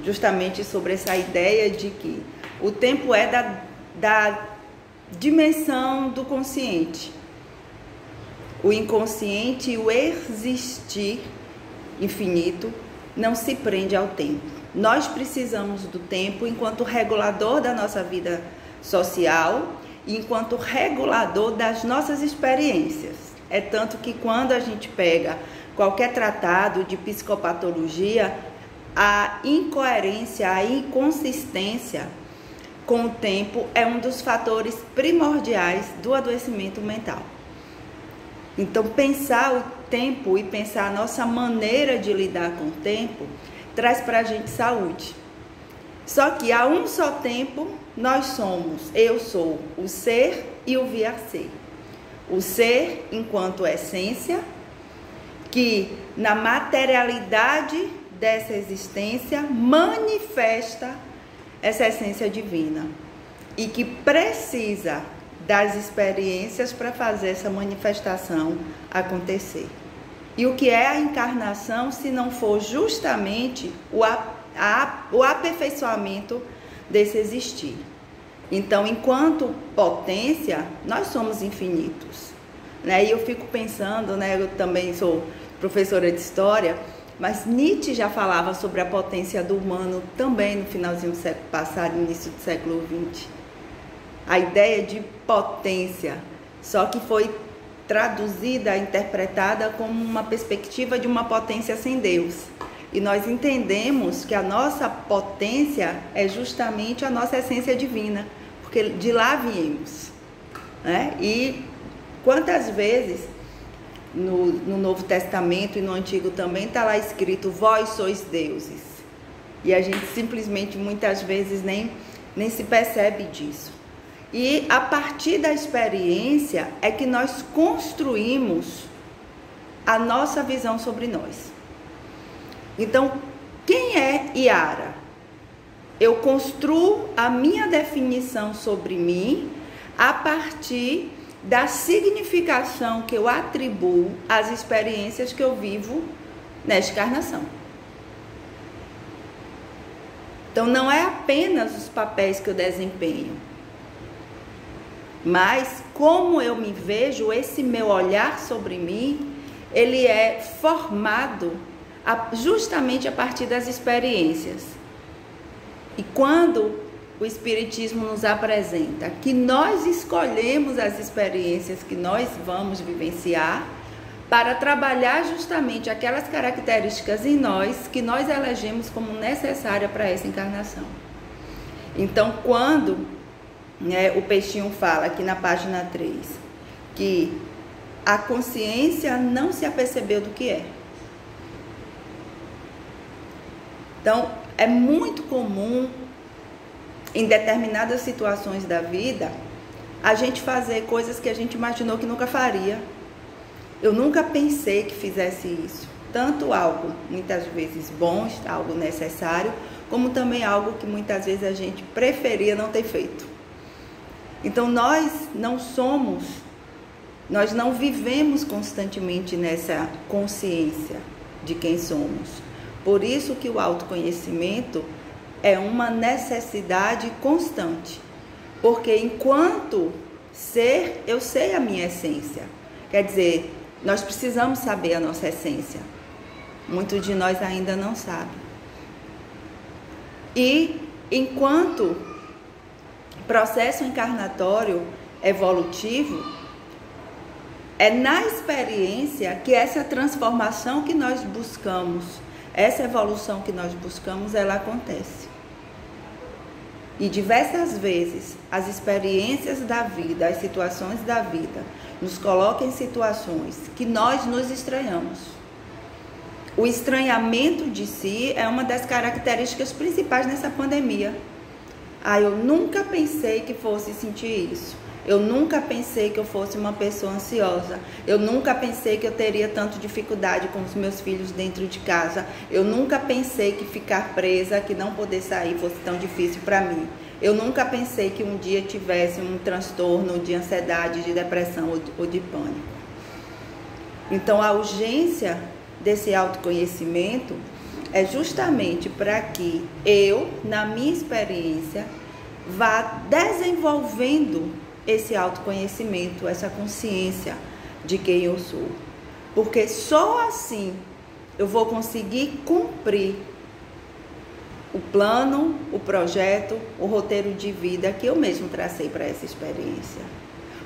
justamente sobre essa ideia de que o tempo é da dimensão do consciente. O inconsciente e o existir infinito não se prende ao tempo. Nós precisamos do tempo enquanto regulador da nossa vida social e enquanto regulador das nossas experiências. É tanto que quando a gente pega qualquer tratado de psicopatologia, a incoerência, a inconsistência com o tempo é um dos fatores primordiais do adoecimento mental. Então, pensar o tempo e pensar a nossa maneira de lidar com o tempo traz para a gente saúde. Só que há um só tempo, eu sou o ser e o vir a ser. O ser enquanto essência, que na materialidade dessa existência manifesta essa essência divina e que precisa das experiências para fazer essa manifestação acontecer. E o que é a encarnação se não for justamente o aperfeiçoamento desse existir? Então, enquanto potência, nós somos infinitos, né? E eu fico pensando, né? Eu também sou professora de história, mas Nietzsche já falava sobre a potência do humano também no finalzinho do século passado, início do século XX. A ideia de potência, só que foi traduzida, interpretada como uma perspectiva de uma potência sem Deus. E nós entendemos que a nossa potência é justamente a nossa essência divina, porque de lá viemos, né? E quantas vezes no Novo Testamento e no Antigo também está lá escrito: vós sois deuses. E a gente simplesmente muitas vezes nem se percebe disso. E a partir da experiência é que nós construímos a nossa visão sobre nós. Então, quem é Yara? Eu construo a minha definição sobre mim a partir da significação que eu atribuo às experiências que eu vivo nesta encarnação. Então, não é apenas os papéis que eu desempenho, mas como eu me vejo, esse meu olhar sobre mim, ele é formado justamente a partir das experiências. E quando o Espiritismo nos apresenta que nós escolhemos as experiências que nós vamos vivenciar para trabalhar justamente aquelas características em nós que nós elegemos como necessária para essa encarnação. Então, quando o Peixinho fala aqui na página 3 que a consciência não se apercebeu do que é. Então, é muito comum em determinadas situações da vida a gente fazer coisas que a gente imaginou que nunca faria. Eu nunca pensei que fizesse isso. Tanto algo muitas vezes bom, algo necessário, como também algo que muitas vezes a gente preferia não ter feito. Então, nós não vivemos constantemente nessa consciência de quem somos. Por isso que o autoconhecimento é uma necessidade constante. Porque enquanto ser, eu sei a minha essência. Quer dizer, nós precisamos saber a nossa essência. Muitos de nós ainda não sabem. E enquanto processo encarnatório evolutivo, é na experiência que essa transformação que nós buscamos, essa evolução que nós buscamos, ela acontece. E diversas vezes as experiências da vida, as situações da vida, nos colocam em situações que nós nos estranhamos. O estranhamento de si é uma das características principais nessa pandemia. Eu nunca pensei que fosse sentir isso. Eu nunca pensei que eu fosse uma pessoa ansiosa. Eu nunca pensei que eu teria tanta dificuldade com os meus filhos dentro de casa. Eu nunca pensei que ficar presa, que não poder sair fosse tão difícil para mim. Eu nunca pensei que um dia tivesse um transtorno de ansiedade, de depressão ou de pânico. Então, a urgência desse autoconhecimento é justamente para que eu, na minha experiência, vá desenvolvendo esse autoconhecimento, essa consciência de quem eu sou. Porque só assim eu vou conseguir cumprir o plano, o projeto, o roteiro de vida que eu mesmo tracei para essa experiência.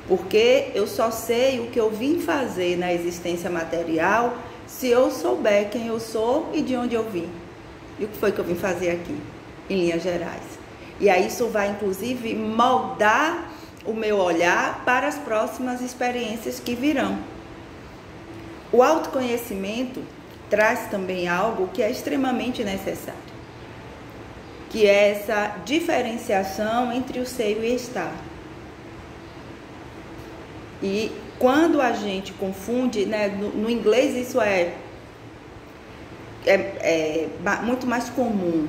Porque eu só sei o que eu vim fazer na existência material se eu souber quem eu sou e de onde eu vim. E o que foi que eu vim fazer aqui, em linhas gerais. E aí isso vai, inclusive, moldar o meu olhar para as próximas experiências que virão. O autoconhecimento traz também algo que é extremamente necessário, que é essa diferenciação entre o ser e o estar. E quando a gente confunde, né, no inglês isso é muito mais comum.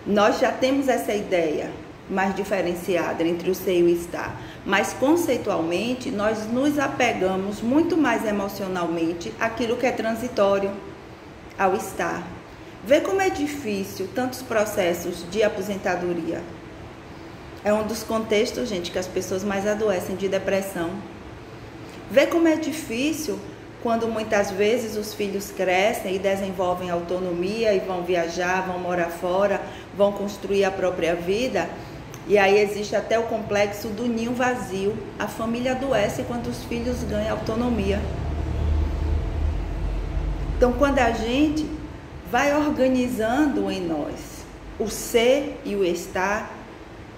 Nós já temos essa ideia mais diferenciada entre o ser e o estar. Mas conceitualmente nós nos apegamos muito mais emocionalmente àquilo que é transitório, ao estar. Vê como é difícil tantos processos de aposentadoria. É um dos contextos, gente, que as pessoas mais adoecem de depressão. Vê como é difícil quando muitas vezes os filhos crescem e desenvolvem autonomia e vão viajar, vão morar fora, vão construir a própria vida. E aí existe até o complexo do ninho vazio. A família adoece quando os filhos ganham autonomia. Então, quando a gente vai organizando em nós o ser e o estar,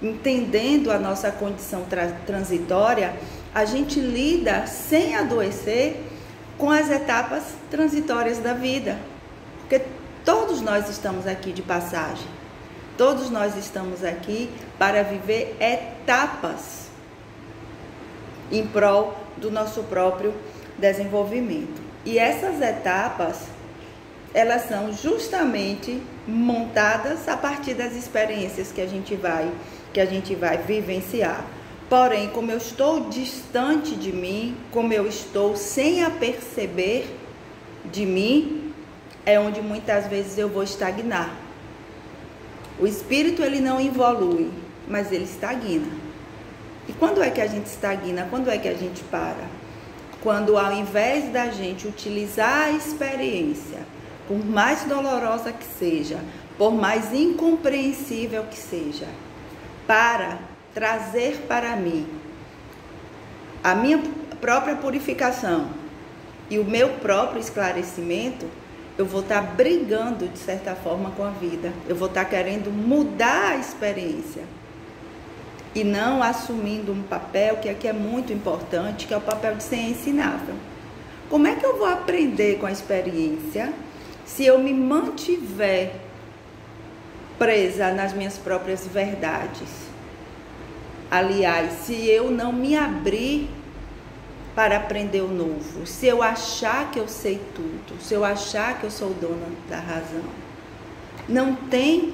entendendo a nossa condição transitória, a gente lida sem adoecer com as etapas transitórias da vida. Porque todos nós estamos aqui de passagem. Todos nós estamos aqui para viver etapas em prol do nosso próprio desenvolvimento. E essas etapas, elas são justamente montadas a partir das experiências que a gente vai vivenciar. Porém, como eu estou distante de mim, como eu estou sem a perceber de mim, é onde muitas vezes eu vou estagnar. O espírito, ele não evolui, mas ele estagna. E quando é que a gente estagna? Quando é que a gente para? Quando, ao invés da gente utilizar a experiência, por mais dolorosa que seja, por mais incompreensível que seja, para trazer para mim a minha própria purificação e o meu próprio esclarecimento, eu vou estar brigando, de certa forma, com a vida. Eu vou estar querendo mudar a experiência e não assumindo um papel que aqui é muito importante, que é o papel de ser ensinável. Como é que eu vou aprender com a experiência se eu me mantiver presa nas minhas próprias verdades? Aliás, se eu não me abrir para aprender o novo, se eu achar que eu sei tudo, se eu achar que eu sou dona da razão, não tem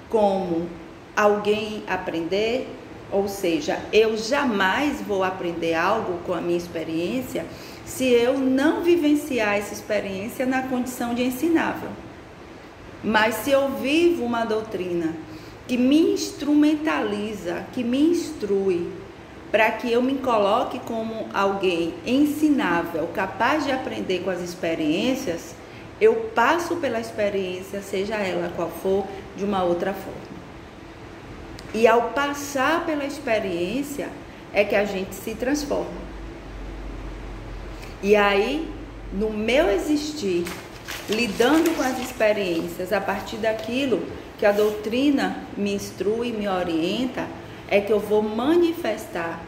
como alguém aprender, ou seja, eu jamais vou aprender algo com a minha experiência se eu não vivenciar essa experiência na condição de ensinável. Mas se eu vivo uma doutrina que me instrumentaliza, que me instrui, para que eu me coloque como alguém ensinável, capaz de aprender com as experiências, eu passo pela experiência, seja ela qual for, de uma outra forma. E ao passar pela experiência, é que a gente se transforma. E aí, no meu existir, lidando com as experiências, a partir daquilo que a doutrina me instrui, me orienta, é que eu vou manifestar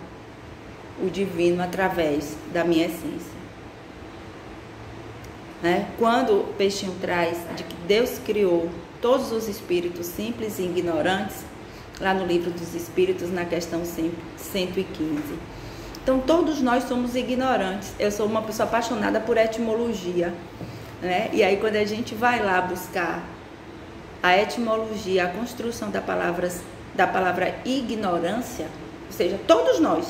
o divino através da minha essência. Né? Quando o Peixinho traz de que Deus criou todos os espíritos simples e ignorantes, lá no Livro dos Espíritos, na questão 115. Então, todos nós somos ignorantes. Eu sou uma pessoa apaixonada por etimologia, né? E aí, quando a gente vai lá buscar a etimologia, a construção da palavra ignorância, ou seja, todos nós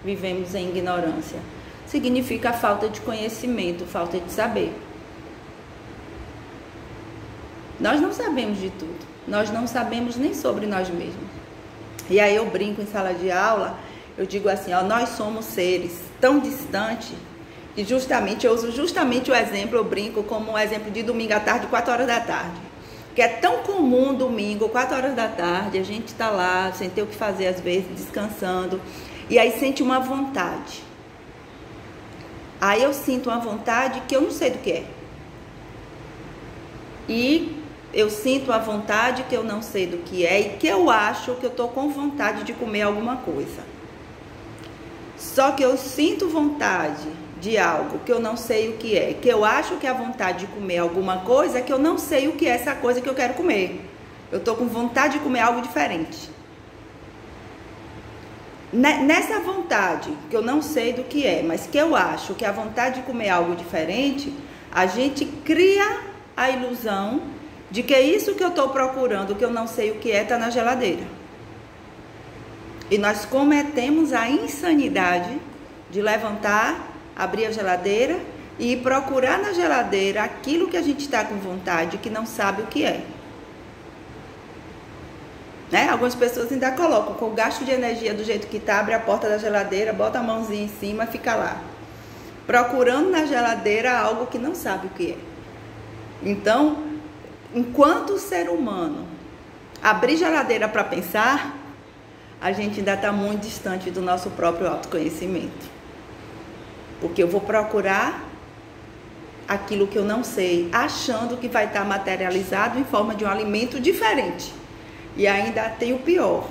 vivemos em ignorância, significa falta de conhecimento, falta de saber. Nós não sabemos de tudo. Nós não sabemos nem sobre nós mesmos. E aí eu brinco em sala de aula, eu digo assim, ó, nós somos seres tão distantes que justamente, eu uso justamente o exemplo, eu brinco como um exemplo de domingo à tarde, 4 horas da tarde. Que é tão comum domingo, 4 horas da tarde, a gente tá lá, sem ter o que fazer às vezes, descansando, e aí sente uma vontade. Aí eu sinto uma vontade que eu não sei do que é. E eu sinto a vontade que eu não sei do que é e que eu acho que eu tô com vontade de comer alguma coisa. Só que eu sinto vontade de algo que eu não sei o que é, que eu acho que é a vontade de comer alguma coisa que eu não sei o que é essa coisa que eu quero comer. Eu tô com vontade de comer algo diferente. Nessa vontade, que eu não sei do que é, mas que eu acho que é a vontade de comer algo diferente, a gente cria a ilusão de que isso que eu estou procurando, que eu não sei o que é, está na geladeira. E nós cometemos a insanidade de levantar, abrir a geladeira e procurar na geladeira aquilo que a gente está com vontade, que não sabe o que é. Né? Algumas pessoas ainda colocam com o gasto de energia do jeito que está, abre a porta da geladeira, bota a mãozinha em cima e fica lá, procurando na geladeira algo que não sabe o que é. Então, enquanto o ser humano abrir geladeira para pensar, a gente ainda está muito distante do nosso próprio autoconhecimento. Porque eu vou procurar aquilo que eu não sei, achando que vai estar materializado em forma de um alimento diferente. E ainda tem o pior,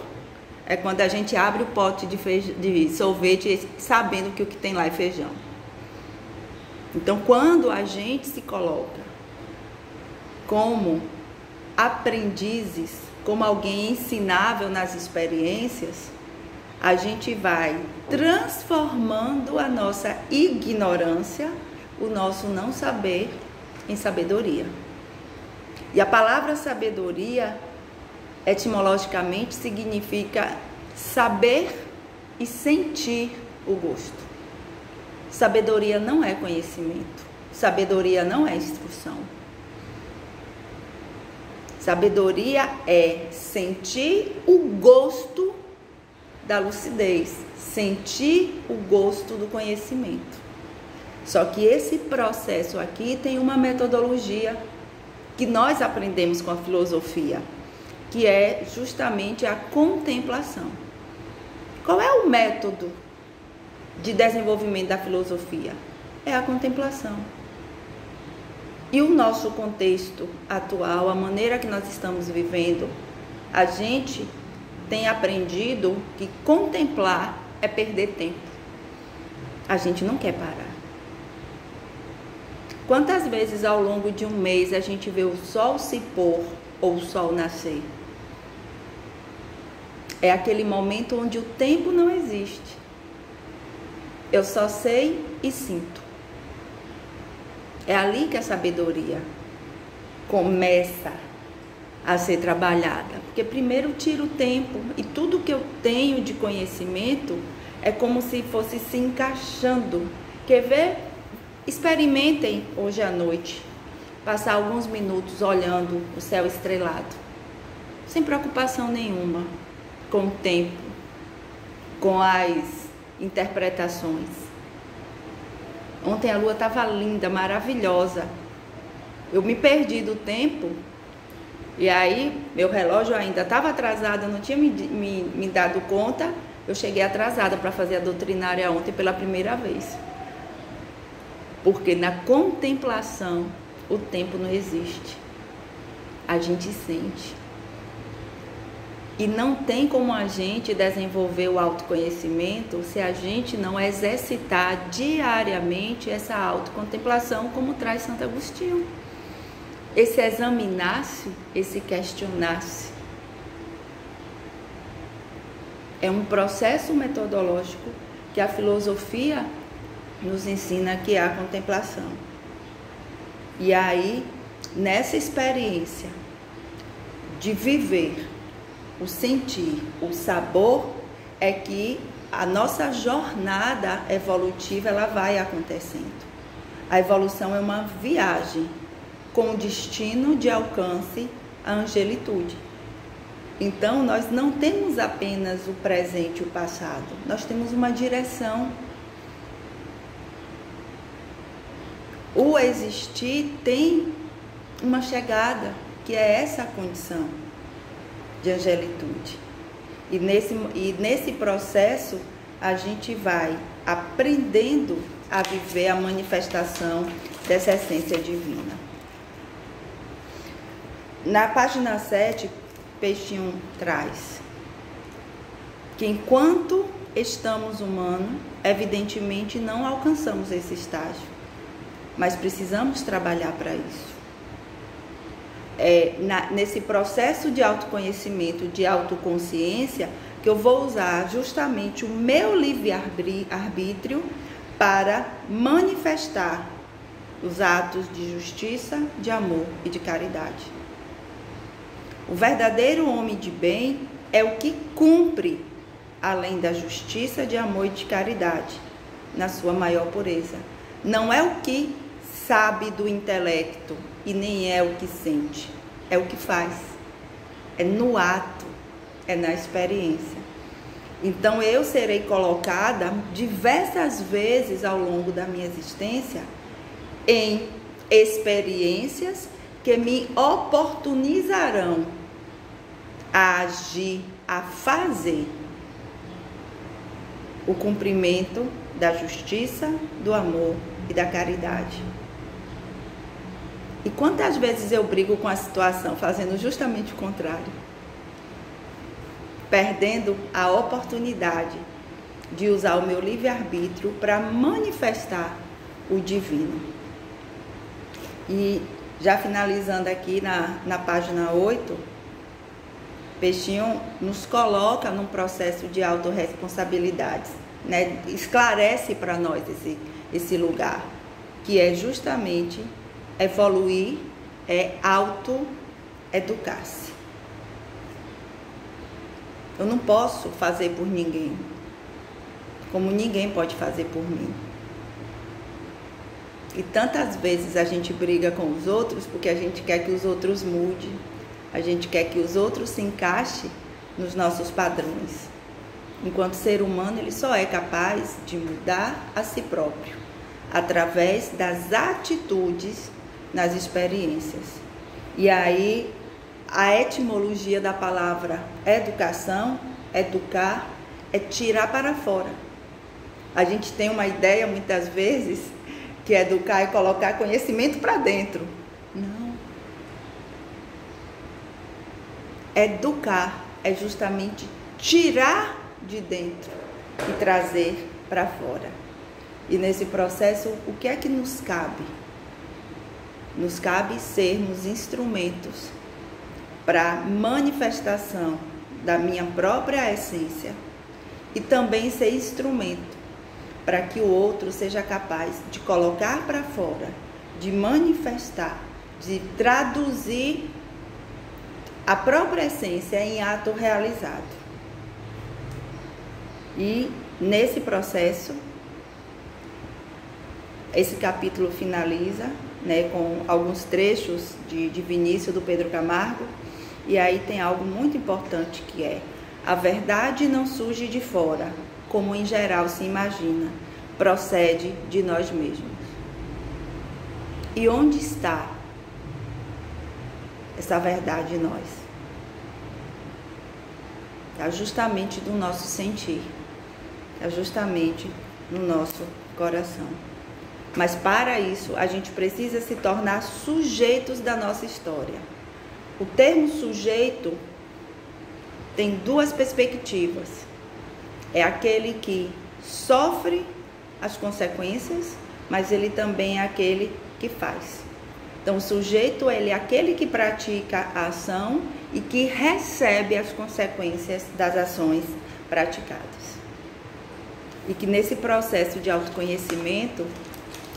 é quando a gente abre o pote de sorvete sabendo que o que tem lá é feijão. Então, quando a gente se coloca como aprendizes, como alguém ensinável nas experiências, a gente vai transformando a nossa ignorância, o nosso não saber, em sabedoria. E a palavra sabedoria, etimologicamente, significa saber e sentir o gosto. Sabedoria não é conhecimento. Sabedoria não é instrução. Sabedoria é sentir o gosto da lucidez, sentir o gosto do conhecimento. Só que esse processo aqui tem uma metodologia que nós aprendemos com a filosofia, que é justamente a contemplação. Qual é o método de desenvolvimento da filosofia? É a contemplação. E o nosso contexto atual, a maneira que nós estamos vivendo, a gente tem aprendido que contemplar é perder tempo. A gente não quer parar. Quantas vezes ao longo de um mês a gente vê o sol se pôr ou o sol nascer? É aquele momento onde o tempo não existe. Eu só sei e sinto. É ali que a sabedoria começa a ser trabalhada. Porque primeiro tira o tempo e tudo que eu tenho de conhecimento é como se fosse se encaixando. Quer ver? Experimentem hoje à noite, passar alguns minutos olhando o céu estrelado, sem preocupação nenhuma com o tempo, com as interpretações. Ontem a lua estava linda, maravilhosa. Eu me perdi do tempo e aí meu relógio ainda estava atrasado, eu não tinha me dado conta. Eu cheguei atrasada para fazer a doutrinária ontem pela primeira vez. Porque na contemplação o tempo não existe. A gente sente. E não tem como a gente desenvolver o autoconhecimento se a gente não exercitar diariamente essa autocontemplação, como traz Santo Agostinho. Esse examinar-se, esse questionar-se. É um processo metodológico que a filosofia nos ensina que é a contemplação. E aí, nessa experiência de viver, o sentir, o sabor, é que a nossa jornada evolutiva ela vai acontecendo. A evolução é uma viagem com o destino de alcance à angelitude. Então, nós não temos apenas o presente e o passado, nós temos uma direção. O existir tem uma chegada, que é essa condição de angelitude. E nesse processo, a gente vai aprendendo a viver a manifestação dessa essência divina. Na página 7, Peixinho traz que enquanto estamos humanos, evidentemente não alcançamos esse estágio, mas precisamos trabalhar para isso. Nesse processo de autoconhecimento, de autoconsciência, que eu vou usar justamente o meu livre-arbítrio para manifestar os atos de justiça, de amor e de caridade. O verdadeiro homem de bem é o que cumpre além da justiça, de amor e de caridade, na sua maior pureza. Não é o que sabe do intelecto e nem é o que sente, é o que faz, é no ato, é na experiência. Então eu serei colocada diversas vezes ao longo da minha existência em experiências que me oportunizarão a agir, a fazer o cumprimento da justiça, do amor e da caridade. E quantas vezes eu brigo com a situação fazendo justamente o contrário, perdendo a oportunidade de usar o meu livre-arbítrio para manifestar o divino. E já finalizando aqui na página 8, Peixinho nos coloca num processo de autorresponsabilidade, né? Esclarece para nós esse lugar, que é justamente evoluir, é auto-educar-se. Eu não posso fazer por ninguém, como ninguém pode fazer por mim. E tantas vezes a gente briga com os outros porque a gente quer que os outros mudem, a gente quer que os outros se encaixem nos nossos padrões. Enquanto ser humano, ele só é capaz de mudar a si próprio, através das atitudes nas experiências. E aí, a etimologia da palavra educação, educar, é tirar para fora. A gente tem uma ideia, muitas vezes, que educar é colocar conhecimento para dentro. Não. Educar é justamente tirar de dentro e trazer para fora. E nesse processo, o que é que nos cabe? Nos cabe sermos instrumentos para manifestação da minha própria essência e também ser instrumento para que o outro seja capaz de colocar para fora, de manifestar, de traduzir a própria essência em ato realizado. E nesse processo, esse capítulo finaliza, né, com alguns trechos de Vinícius do Pedro Camargo, e aí tem algo muito importante que é: a verdade não surge de fora, como em geral se imagina, procede de nós mesmos. E onde está essa verdade em nós? Está justamente no nosso sentir, está justamente no nosso coração. Mas para isso, a gente precisa se tornar sujeitos da nossa história. O termo sujeito tem duas perspectivas. É aquele que sofre as consequências, mas ele também é aquele que faz. Então, o sujeito, ele é aquele que pratica a ação e que recebe as consequências das ações praticadas. E que nesse processo de autoconhecimento,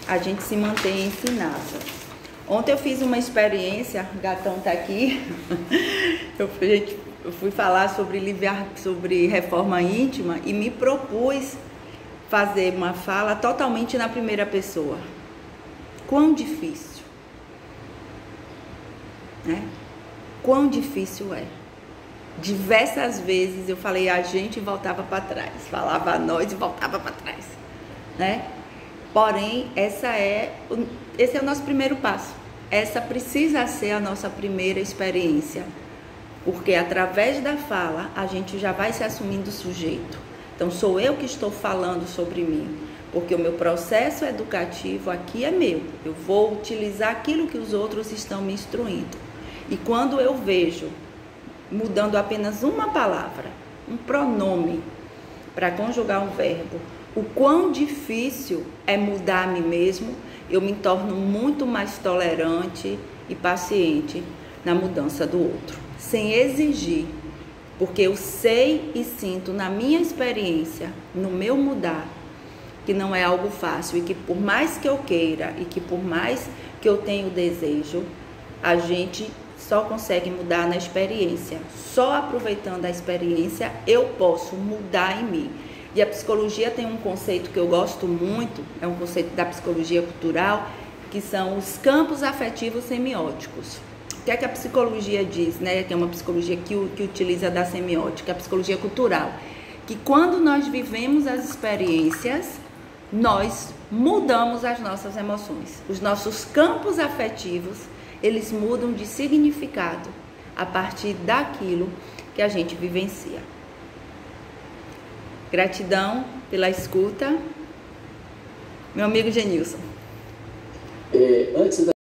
a gente se mantém ensinado. Ontem eu fiz uma experiência, o gatão tá aqui, eu fui falar sobre reforma íntima e me propus fazer uma fala totalmente na primeira pessoa. Quão difícil. né? Quão difícil é. Diversas vezes eu falei a gente e voltava para trás, falava a nós e voltava para trás, né? Porém, esse é o nosso primeiro passo. Essa precisa ser a nossa primeira experiência, porque através da fala a gente já vai se assumindo sujeito. Então sou eu que estou falando sobre mim, porque o meu processo educativo aqui é meu. Eu vou utilizar aquilo que os outros estão me instruindo. E quando eu vejo, mudando apenas uma palavra, um pronome para conjugar um verbo, o quão difícil é mudar a mim mesmo, eu me torno muito mais tolerante e paciente na mudança do outro, sem exigir, porque eu sei e sinto na minha experiência, no meu mudar, que não é algo fácil e que por mais que eu queira e que por mais que eu tenha o desejo, a gente só consegue mudar na experiência. Só aproveitando a experiência eu posso mudar em mim. E a psicologia tem um conceito que eu gosto muito, é um conceito da psicologia cultural, que são os campos afetivos semióticos. O que é que a psicologia diz, né? Que é uma psicologia que utiliza da semiótica, a psicologia cultural. Que quando nós vivemos as experiências, nós mudamos as nossas emoções. Os nossos campos afetivos, eles mudam de significado a partir daquilo que a gente vivencia. Gratidão pela escuta. Meu amigo Genilson. Antes da